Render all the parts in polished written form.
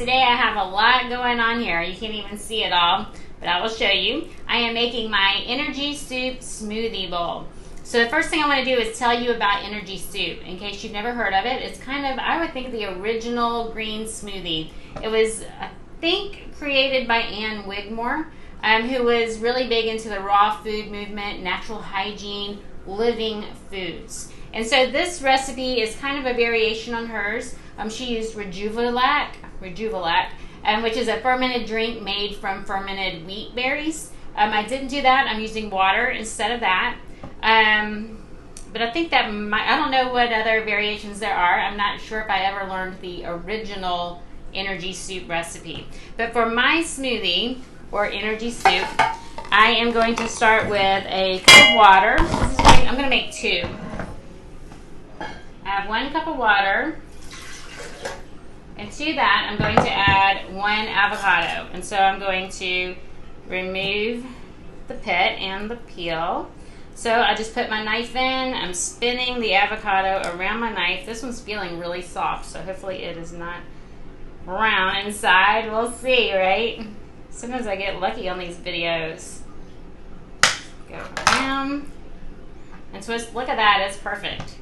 today I have a lot going on here. You can't even see it all, but I will show you. I am making my energy soup smoothie bowl. So the first thing I want to do is tell you about energy soup. In case you've never heard of it, it's kind of, I would think, the original green smoothie. It was, I think, created by Ann Wigmore, who was really big into the raw food movement, natural hygiene, living foods. And so this recipe is kind of a variation on hers. She used Rejuvilac, which is a fermented drink made from fermented wheat berries. I didn't do that. I'm using water instead of that. But I think that I don't know what other variations there are. I'm not sure if I ever learned the original energy soup recipe. But for my smoothie, or energy soup, I am going to start with a cup of water. I'm going to make two. I have 1 cup of water. And to that, I'm going to add 1 avocado. And so I'm going to remove the pit and the peel. So I just put my knife in. I'm spinning the avocado around my knife. This one's feeling really soft, so hopefully it is not brown inside. We'll see, right? Sometimes I get lucky on these videos. Go around. And twist. Look at that. It's perfect.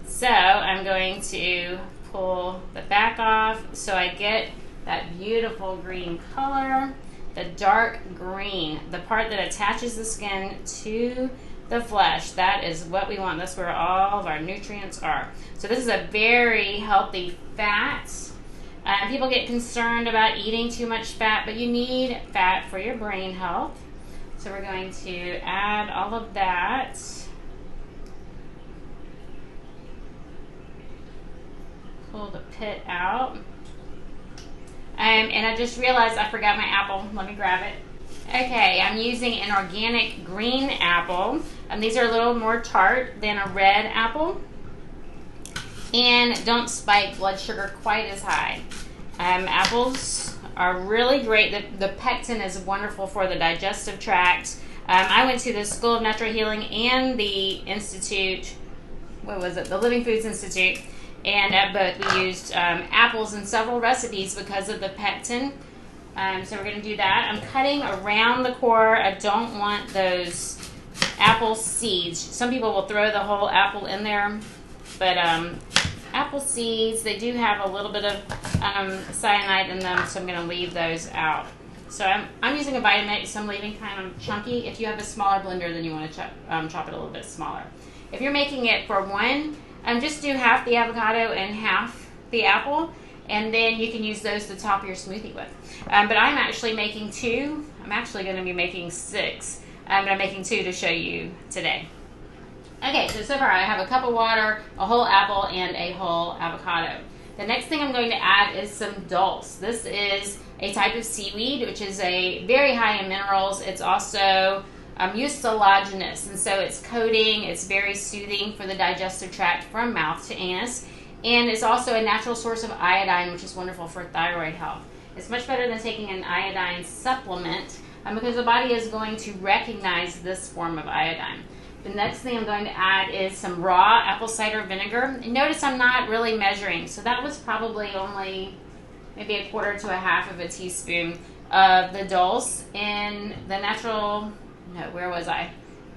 So I'm going to pull the back off so I get that beautiful green color. The dark green, the part that attaches the skin to the flesh, that is what we want. That's where all of our nutrients are. So this is a very healthy fat. People get concerned about eating too much fat, but you need fat for your brain health. So we're going to add all of that. Pull the pit out. And I just realized I forgot my apple. Let me grab it. Okay, I'm using an organic green apple. These are a little more tart than a red apple and don't spike blood sugar quite as high. Apples are really great. The pectin is wonderful for the digestive tract. I went to the School of Natural Healing and the Institute, the Living Foods Institute, and at both we used apples in several recipes because of the pectin. So we're going to do that. I'm cutting around the core. I don't want those apple seeds. Some people will throw the whole apple in there, but apple seeds, they do have a little bit of cyanide in them, so I'm going to leave those out. So I'm using a Vitamix, so I'm leaving kind of chunky. If you have a smaller blender, then you want to chop it a little bit smaller. If you're making it for one, just do half the avocado and half the apple, and then you can use those to top your smoothie with. But I'm actually making 2. I'm actually going to be making 6. But I'm making 2 to show you today. Okay, so far I have a cup of water, a whole apple, and a whole avocado. The next thing I'm going to add is some dulse. This is a type of seaweed, which is a very high in minerals. It's also mucilaginous, and so it's coating. It's very soothing for the digestive tract from mouth to anus. And it's also a natural source of iodine, which is wonderful for thyroid health. It's much better than taking an iodine supplement because the body is going to recognize this form of iodine. The next thing I'm going to add is some raw apple cider vinegar. And notice I'm not really measuring, so that was probably only maybe 1/4 to 1/2 of a teaspoon of the dulse in the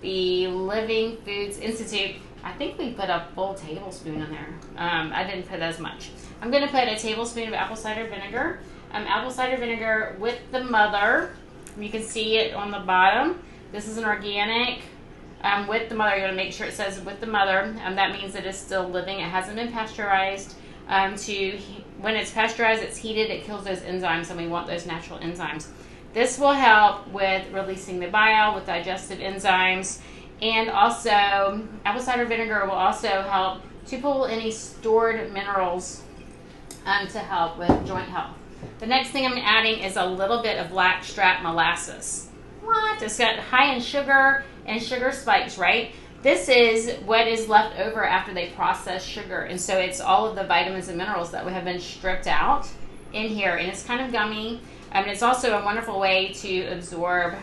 the Living Foods Institute. I think we put a full tablespoon in there. I didn't put as much. I'm going to put a tablespoon of apple cider vinegar. Apple cider vinegar with the mother. You can see it on the bottom. This is an organic. With the mother, you're going to make sure it says with the mother. That means it is still living. It hasn't been pasteurized. When it's pasteurized, it's heated. It kills those enzymes, and we want those natural enzymes. This will help with releasing the bile, with digestive enzymes. And also, apple cider vinegar will also help to pull any stored minerals to help with joint health. The next thing I'm adding is a little bit of blackstrap molasses. What? It's got high in sugar and sugar spikes, right? This is what is left over after they process sugar. And so it's all of the vitamins and minerals that have been stripped out in here. And it's kind of gummy. And it's also a wonderful way to absorb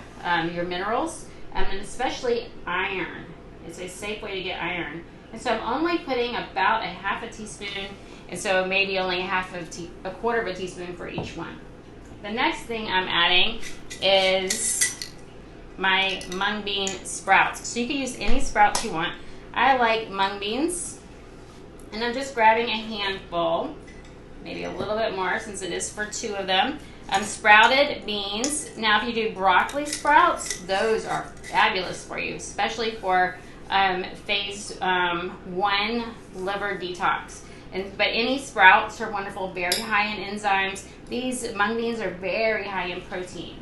your minerals. And especially iron It's a safe way to get iron. And so I'm only putting about a half a teaspoon, and so maybe only a quarter of a teaspoon for each one. The next thing I'm adding is my mung bean sprouts. So you can use any sprouts you want. I like mung beans, and I'm just grabbing a handful, maybe a little bit more since it is for 2 of them. Sprouted beans. Now, if you do broccoli sprouts, those are fabulous for you, especially for phase 1 liver detox. But any sprouts are wonderful, very high in enzymes. These mung beans are very high in protein.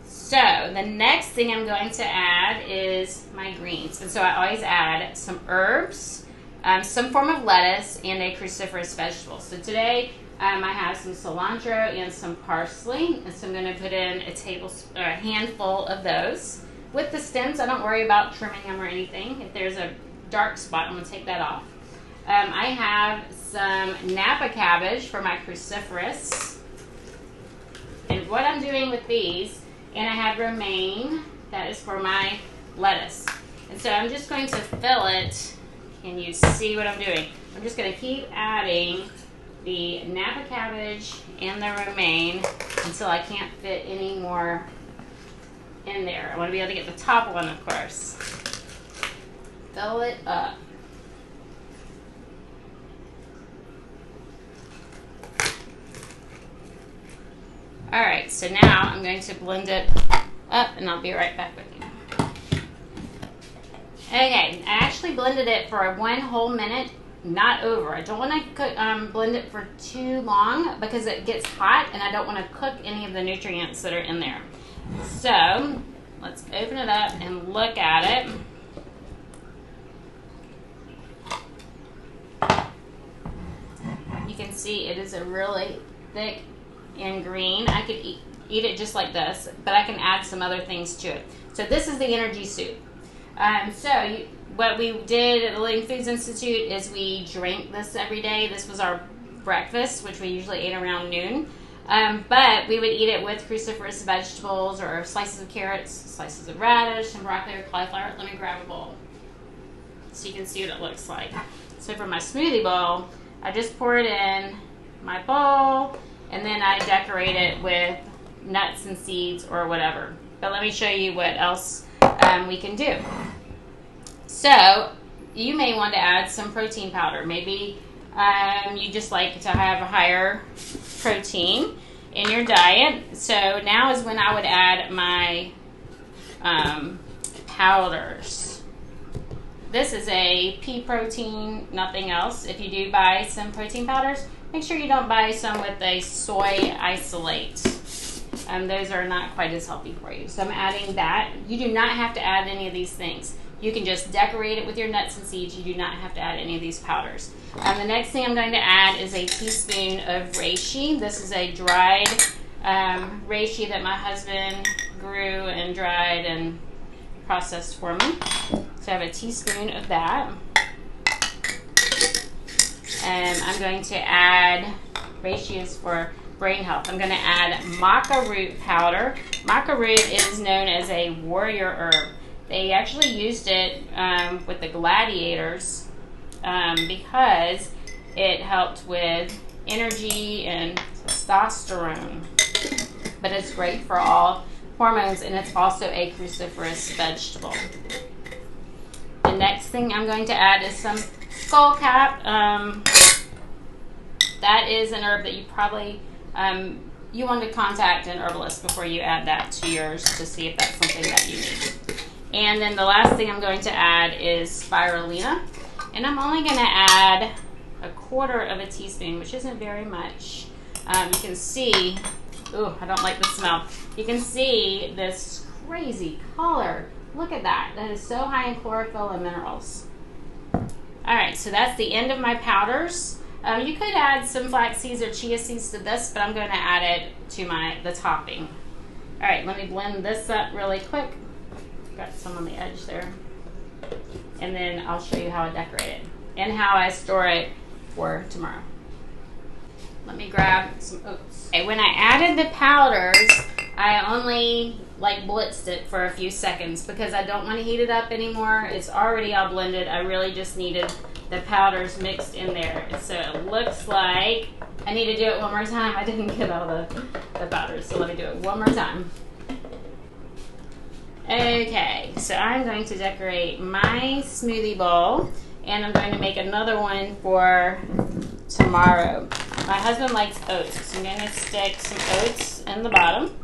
So the next thing I'm going to add is my greens. And so I always add some herbs, some form of lettuce, and a cruciferous vegetable. So today I have some cilantro and some parsley. And so I'm going to put in a handful of those. With the stems, I don't worry about trimming them or anything. If there's a dark spot, I'm going to take that off. I have some Napa cabbage for my cruciferous. And what I'm doing with these, and I have romaine, that is for my lettuce. And so I'm just going to fill it. Can you see what I'm doing? I'm just going to keep adding the Napa cabbage and the romaine until I can't fit any more in there. I want to be able to get the top one, of course. Fill it up. Alright, so now I'm going to blend it up, and I'll be right back with you. Okay, I actually blended it for 1 whole minute, not over. I don't want to blend it for too long because it gets hot, and I don't want to cook any of the nutrients that are in there. So, let's open it up and look at it. You can see it is a really thick and green. I could eat it just like this, but I can add some other things to it. So this is the energy soup. What we did at the Living Foods Institute is we drank this every day. This was our breakfast, which we usually ate around noon. But we would eat it with cruciferous vegetables or slices of carrots, slices of radish, and broccoli or cauliflower. Let me grab a bowl so you can see what it looks like. So for my smoothie bowl, I just pour it in my bowl, and then I decorate it with nuts and seeds or whatever. But let me show you what else we can do. So you may want to add some protein powder. Maybe you just like to have a higher protein in your diet. So now is when I would add my powders. This is a pea protein, nothing else. If you do buy some protein powders, make sure you don't buy some with a soy isolate. Those are not quite as healthy for you. So I'm adding that. You do not have to add any of these things. You can just decorate it with your nuts and seeds. You do not have to add any of these powders. The next thing I'm going to add is a teaspoon of reishi. This is a dried reishi that my husband grew and dried and processed for me. So I have a teaspoon of that. And I'm going to add, reishi is for brain health. I'm going to add maca root powder. Maca root is known as a warrior herb. They actually used it with the gladiators because it helped with energy and testosterone. But it's great for all hormones, and it's also a cruciferous vegetable. The next thing I'm going to add is some skullcap. That is an herb that you probably you want to contact an herbalist before you add that to yours to see if that's something that you need. And then the last thing I'm going to add is spirulina. And I'm only going to add a quarter of a teaspoon, which isn't very much. You can see, ooh, I don't like the smell. You can see this crazy color. Look at that. That is so high in chlorophyll and minerals. All right, so that's the end of my powders. You could add some flax seeds or chia seeds to this, but I'm going to add it to the topping. All right, let me blend this up really quick. Got some on the edge there. And then I'll show you how I decorate it and how I store it for tomorrow. Let me grab some oats. Okay, when I added the powders, I only like blitzed it for a few seconds because I don't want to heat it up anymore. It's already all blended. I really just needed the powders mixed in there. And so it looks like I need to do it one more time. I didn't get all the powders, so let me do it one more time. Okay, so I'm going to decorate my smoothie bowl, and I'm going to make another one for tomorrow. My husband likes oats, so I'm going to stick some oats in the bottom.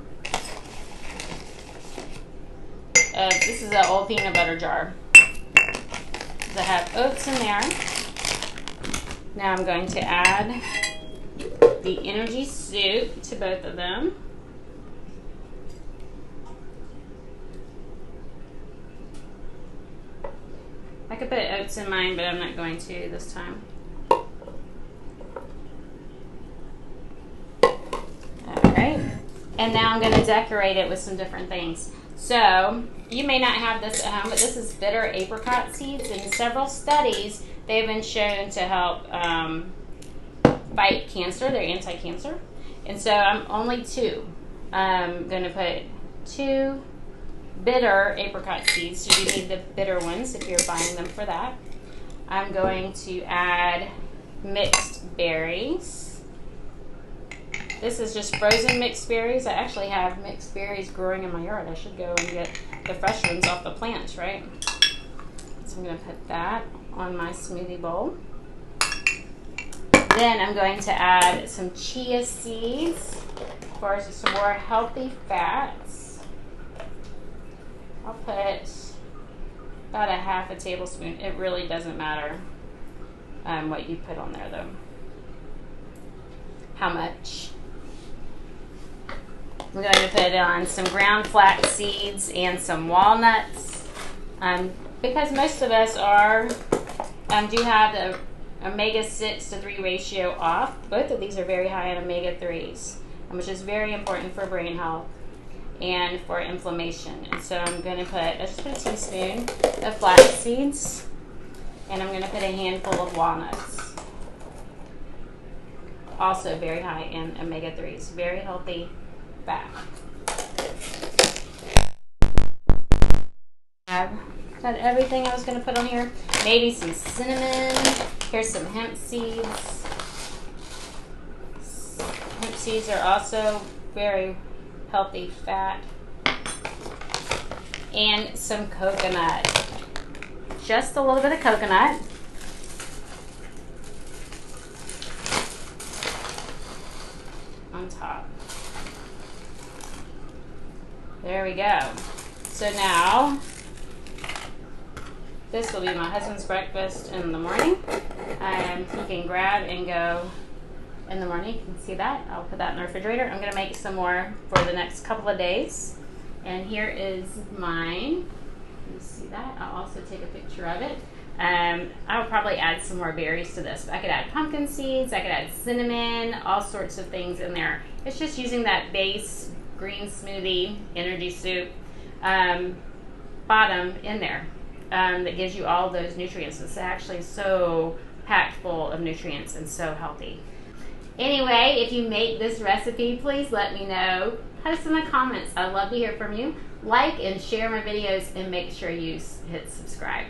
This is an old peanut butter jar. So I have oats in there. Now I'm going to add the energy soup to both of them. I could put oats in mine, but I'm not going to this time. Alright, and now I'm going to decorate it with some different things. So, you may not have this at home, but this is bitter apricot seeds. In several studies, they've been shown to help fight cancer. They're anti-cancer. And so I'm only two. I'm going to put 2 bitter apricot seeds. So you need the bitter ones if you're buying them for that. I'm going to add mixed berries. This is just frozen mixed berries. I actually have mixed berries growing in my yard. I should go and get the fresh ones off the plants, right? So I'm going to put that on my smoothie bowl. Then I'm going to add some chia seeds for some more healthy fats. I'll put about a half a tablespoon. It really doesn't matter what you put on there though. How much? I'm going to put on some ground flax seeds and some walnuts. Because most of us do have the omega-6 to 3 ratio off. Both of these are very high in omega-3s, which is very important for brain health and for inflammation. And so I'm going to I just put a teaspoon of flax seeds, and I'm going to put a handful of walnuts. Also very high in omega-3s, very healthy fat. I've got everything I was going to put on here. Maybe some cinnamon. Here's some hemp seeds. Hemp seeds are also very healthy fat. And some coconut. Just a little bit of coconut. On top. There we go. So now, this will be my husband's breakfast in the morning. He can grab and go in the morning. You can see that. I'll put that in the refrigerator. I'm going to make some more for the next couple of days. And here is mine. You see that? I'll also take a picture of it. I'll probably add some more berries to this. I could add pumpkin seeds. I could add cinnamon. All sorts of things in there. It's just using that base green smoothie energy soup bottom in there that gives you all those nutrients. It's actually so packed full of nutrients and so healthy. Anyway, if you make this recipe, please let me know. Post in the comments. I'd love to hear from you. Like and share my videos, and make sure you hit subscribe.